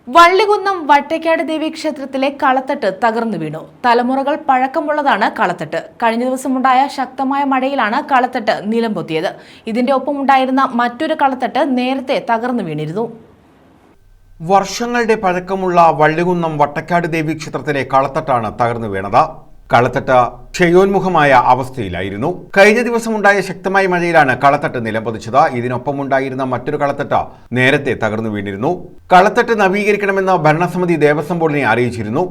വള്ളികുന്നം വട്ടേക്കാട് ദേവി ക്ഷേത്രത്തിലെ കളത്തട്ട് തകർന്നു വീണു. തലമുറകൾ പഴക്കമുള്ളതാണ് കളത്തട്ട്. കഴിഞ്ഞ ദിവസമുണ്ടായ ശക്തമായ മഴയിലാണ് കളത്തട്ട് നിലംപൊത്തിയത്. ഇതിന്റെ ഒപ്പമുണ്ടായിരുന്ന മറ്റൊരു കളത്തട്ട് നേരത്തെ തകർന്നു വീണിരുന്നു. വർഷങ്ങളുടെ പഴക്കമുള്ള വള്ളികുന്നം വട്ടേക്കാട് ദേവി ക്ഷേത്രത്തിലെ കളത്തട്ടാണ് തകർന്നു വീണത്. കളത്തട്ട് ക്ഷയോന്മുഖമായ അവസ്ഥയിലായിരുന്നു. കഴിഞ്ഞ ദിവസമുണ്ടായ ശക്തമായ മഴയിലാണ് കളത്തട്ട് നിലംപതിച്ചത്. ഇതിനൊപ്പമുണ്ടായിരുന്ന മറ്റൊരു കളത്തട്ട് നേരത്തെ തകർന്നു വീണിരുന്നു. കളത്തട്ട് നവീകരിക്കണമെന്ന് ഭരണസമിതി ദേവസ്വം ബോർഡിനെ അറിയിച്ചിരുന്നു.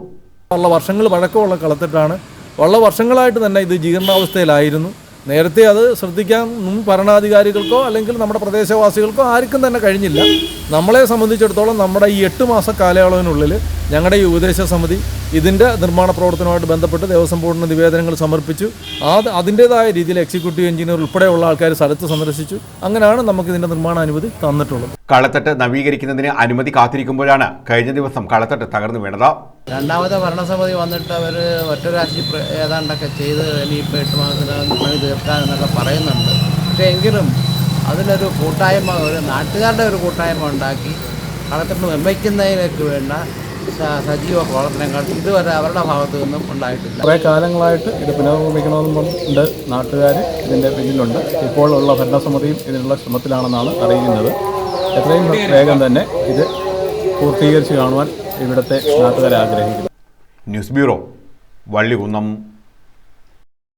വർഷങ്ങൾ പഴക്കമുള്ള കളത്തട്ടാണ്. വർഷങ്ങളായിട്ട് തന്നെ ഇത് ജീർണാവസ്ഥയിലായിരുന്നു. നേരത്തെ അത് ശ്രദ്ധിക്കാൻ ഭരണാധികാരികൾക്കോ അല്ലെങ്കിൽ നമ്മുടെ പ്രദേശവാസികൾക്കോ ആർക്കും തന്നെ കഴിഞ്ഞില്ല. നമ്മളെ സംബന്ധിച്ചിടത്തോളം നമ്മുടെ ഈ 8 മാസ കാലയളവിനുള്ളിൽ ഞങ്ങളുടെ ഈ ഉപദേശ സമിതി ഇതിൻ്റെ നിർമ്മാണ പ്രവർത്തനവുമായിട്ട് ബന്ധപ്പെട്ട് ദേവസ്വം ബോർഡിന് നിവേദനങ്ങൾ സമർപ്പിച്ചു. അതിൻ്റേതായ രീതിയിൽ എക്സിക്യൂട്ടീവ് എഞ്ചിനീയർ ഉൾപ്പെടെയുള്ള ആൾക്കാർ സ്ഥലത്ത് സന്ദർശിച്ചു. അങ്ങനെയാണ് നമുക്ക് ഇതിൻ്റെ നിർമ്മാണ അനുമതി തന്നിട്ടുള്ളത്. കളത്തട്ട് നവീകരിക്കുന്നതിന് അനുമതി കാത്തിരിക്കുമ്പോഴാണ് കഴിഞ്ഞ ദിവസം കളത്തട്ട് തകർന്നു വീണത്. രണ്ടാമത്തെ ഭരണസമിതി വന്നിട്ട് അവർ ഒറ്റരാശി ഏതാണ്ടൊക്കെ ചെയ്ത് ഇനിയിപ്പോൾ 8 മാസത്തിനകം പണി തീർക്കാനെന്നൊക്കെ പറയുന്നുണ്ട്. പക്ഷേ എങ്കിലും അതിലൊരു കൂട്ടായ്മ, ഒരു നാട്ടുകാരുടെ ഒരു കൂട്ടായ്മ ഉണ്ടാക്കി കളത്തട്ട് നിർമ്മിക്കുന്നതിലേക്ക് വേണ്ട സജീവ പ്രവർത്തനങ്ങൾ ഇതുവരെ അവരുടെ ഭാഗത്തു നിന്നും ഉണ്ടായിട്ടില്ല. കുറേ കാലങ്ങളായിട്ട് ഇത് പുനർനിർമ്മിക്കണമെന്നുണ്ട്. നാട്ടുകാർ ഇതിൻ്റെ പിന്നിലുണ്ട്. ഇപ്പോൾ ഉള്ള ഭരണസമിതിയും ഇതിനുള്ള ശ്രമത്തിലാണെന്നാണ് അറിയുന്നത്. എത്രയും വേഗം തന്നെ ഇത് പൂർത്തീകരിച്ച് കാണുവാൻ ഇവിടുത്തെ നാട്ടുകാരെ ആഗ്രഹിക്കുന്നു. News bureau, Vallikunnam.